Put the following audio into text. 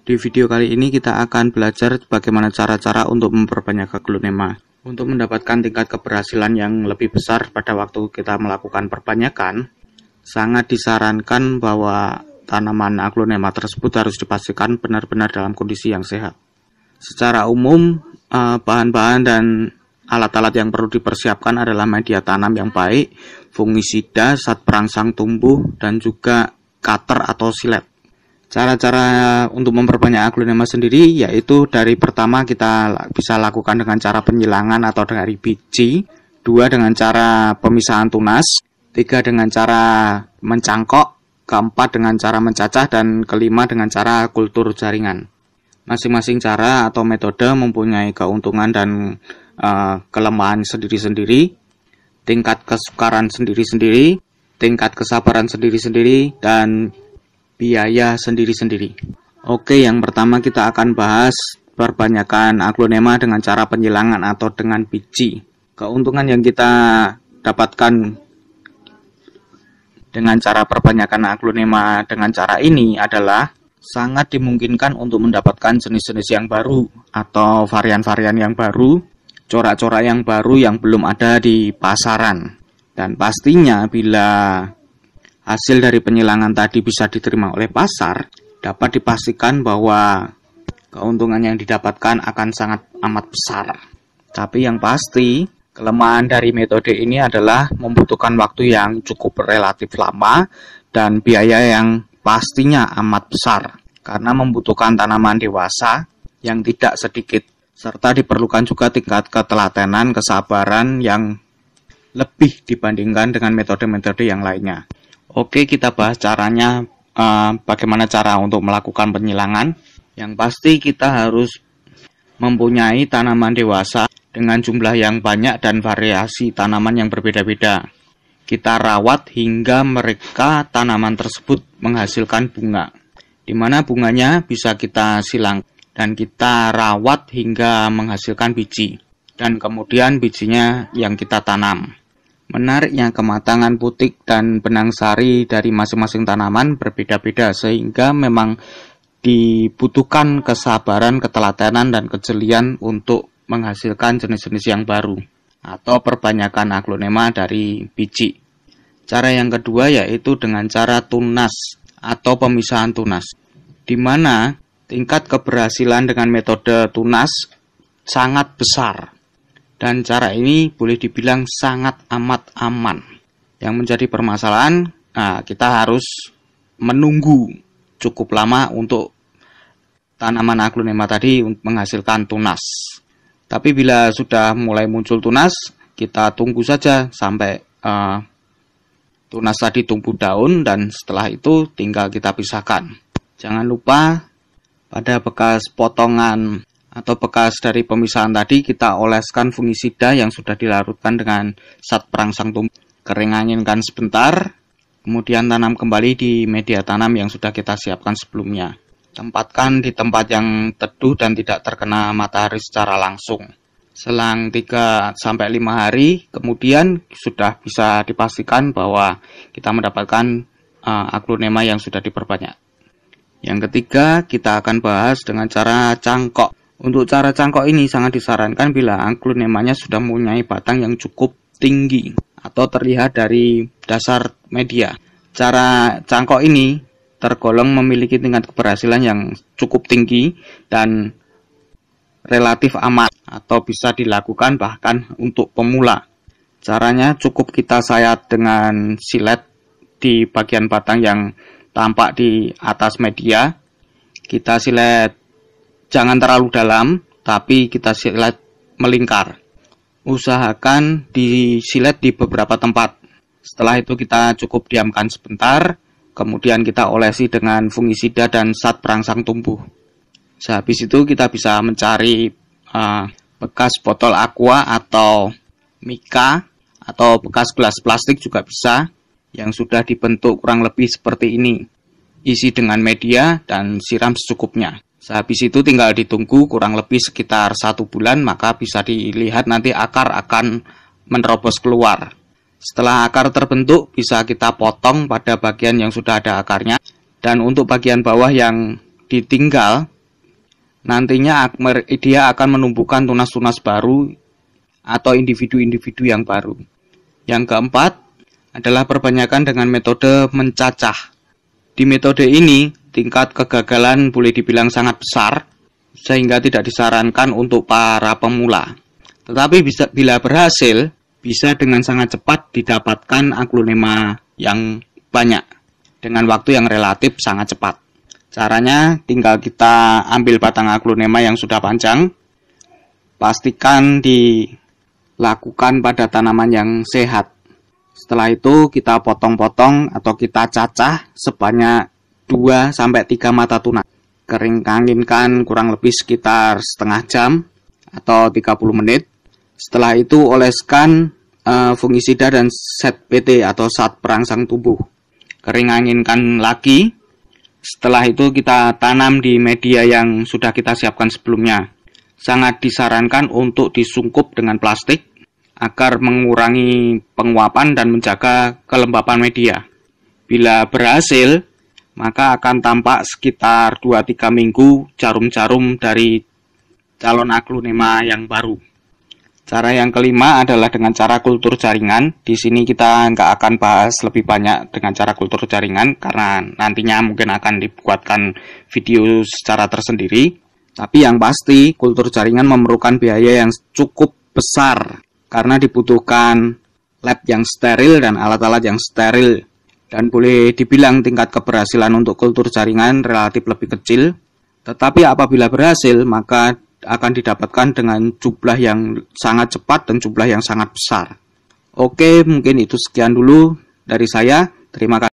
Di video kali ini kita akan belajar bagaimana cara-cara untuk memperbanyak aglonema. Untuk mendapatkan tingkat keberhasilan yang lebih besar pada waktu kita melakukan perbanyakan, sangat disarankan bahwa tanaman aglonema tersebut harus dipastikan benar-benar dalam kondisi yang sehat. Secara umum, bahan-bahan dan alat-alat yang perlu dipersiapkan adalah media tanam yang baik, fungisida, zat perangsang tumbuh, dan juga cutter atau silet. Cara-cara untuk memperbanyak aglonema sendiri yaitu dari pertama kita bisa lakukan dengan cara penyilangan atau dari biji, dua dengan cara pemisahan tunas, tiga dengan cara mencangkok, keempat dengan cara mencacah, dan kelima dengan cara kultur jaringan. Masing-masing cara atau metode mempunyai keuntungan dan kelemahan sendiri-sendiri, tingkat kesukaran sendiri-sendiri, tingkat kesabaran sendiri-sendiri, dan biaya sendiri-sendiri. Oke, yang pertama kita akan bahas perbanyakan aglonema dengan cara penyilangan atau dengan biji. Keuntungan yang kita dapatkan dengan cara perbanyakan aglonema dengan cara ini adalah sangat dimungkinkan untuk mendapatkan jenis-jenis yang baru atau varian-varian yang baru, corak-corak yang baru yang belum ada di pasaran. Dan pastinya bila hasil dari penyilangan tadi bisa diterima oleh pasar, dapat dipastikan bahwa keuntungan yang didapatkan akan sangat amat besar. Tapi yang pasti, kelemahan dari metode ini adalah membutuhkan waktu yang cukup relatif lama dan biaya yang pastinya amat besar, karena membutuhkan tanaman dewasa yang tidak sedikit, serta diperlukan juga tingkat ketelatenan, kesabaran yang lebih dibandingkan dengan metode-metode yang lainnya. Oke, kita bahas caranya, bagaimana cara untuk melakukan penyilangan. Yang pasti kita harus mempunyai tanaman dewasa dengan jumlah yang banyak dan variasi tanaman yang berbeda-beda. Kita rawat hingga mereka tanaman tersebut menghasilkan bunga, di mana bunganya bisa kita silang dan kita rawat hingga menghasilkan biji, dan kemudian bijinya yang kita tanam. Menariknya, kematangan putik dan benang sari dari masing-masing tanaman berbeda-beda, sehingga memang dibutuhkan kesabaran, ketelatenan, dan kejelian untuk menghasilkan jenis-jenis yang baru atau perbanyakan aglonema dari biji. Cara yang kedua yaitu dengan cara tunas atau pemisahan tunas, di mana tingkat keberhasilan dengan metode tunas sangat besar. Dan cara ini boleh dibilang sangat amat aman. Yang menjadi permasalahan, kita harus menunggu cukup lama untuk tanaman aglonema tadi menghasilkan tunas. Tapi bila sudah mulai muncul tunas, kita tunggu saja sampai tunas tadi tumbuh daun, dan setelah itu tinggal kita pisahkan. Jangan lupa pada bekas potongan atau bekas dari pemisahan tadi kita oleskan fungisida yang sudah dilarutkan dengan zat perangsang tumbuh. Kering-anginkan sebentar, kemudian tanam kembali di media tanam yang sudah kita siapkan sebelumnya. Tempatkan di tempat yang teduh dan tidak terkena matahari secara langsung. Selang 3-5 hari, kemudian sudah bisa dipastikan bahwa kita mendapatkan aglonema yang sudah diperbanyak. Yang ketiga, kita akan bahas dengan cara cangkok. Untuk cara cangkok ini sangat disarankan bila aglonemanya sudah mempunyai batang yang cukup tinggi atau terlihat dari dasar media. Cara cangkok ini tergolong memiliki tingkat keberhasilan yang cukup tinggi dan relatif aman atau bisa dilakukan bahkan untuk pemula. Caranya cukup kita sayat dengan silet di bagian batang yang tampak di atas media. Kita silet jangan terlalu dalam, tapi kita silet melingkar. Usahakan disilet di beberapa tempat. Setelah itu kita cukup diamkan sebentar, kemudian kita olesi dengan fungisida dan zat perangsang tumbuh. Sehabis itu kita bisa mencari bekas botol aqua atau mika atau bekas gelas plastik juga bisa, yang sudah dibentuk kurang lebih seperti ini. Isi dengan media dan siram secukupnya. Sehabis itu tinggal ditunggu kurang lebih sekitar 1 bulan, maka bisa dilihat nanti akar akan menerobos keluar. Setelah akar terbentuk, bisa kita potong pada bagian yang sudah ada akarnya. Dan untuk bagian bawah yang ditinggal, nantinya dia akan menumbuhkan tunas-tunas baru atau individu-individu yang baru. Yang keempat adalah perbanyakan dengan metode mencacah. Di metode ini, tingkat kegagalan boleh dibilang sangat besar, sehingga tidak disarankan untuk para pemula. Tetapi bila berhasil, bisa dengan sangat cepat didapatkan aglonema yang banyak, dengan waktu yang relatif sangat cepat. Caranya, tinggal kita ambil batang aglonema yang sudah panjang, pastikan dilakukan pada tanaman yang sehat. Setelah itu kita potong-potong atau kita cacah sebanyak 2-3 mata tunas. Keringkanginkan kurang lebih sekitar setengah jam atau 30 menit. Setelah itu oleskan fungisida dan zat PT atau zat perangsang tumbuh. Keringanginkan lagi. Setelah itu kita tanam di media yang sudah kita siapkan sebelumnya. Sangat disarankan untuk disungkup dengan plastik agar mengurangi penguapan dan menjaga kelembapan media. Bila berhasil, maka akan tampak sekitar 2-3 minggu jarum-jarum dari calon aglonema yang baru. Cara yang kelima adalah dengan cara kultur jaringan. Di sini kita nggak akan bahas lebih banyak dengan cara kultur jaringan karena nantinya mungkin akan dibuatkan video secara tersendiri. Tapi yang pasti kultur jaringan memerlukan biaya yang cukup besar karena dibutuhkan lab yang steril dan alat-alat yang steril. Dan boleh dibilang tingkat keberhasilan untuk kultur jaringan relatif lebih kecil. Tetapi apabila berhasil, maka akan didapatkan dengan jumlah yang sangat cepat dan jumlah yang sangat besar. Oke, mungkin itu sekian dulu dari saya. Terima kasih.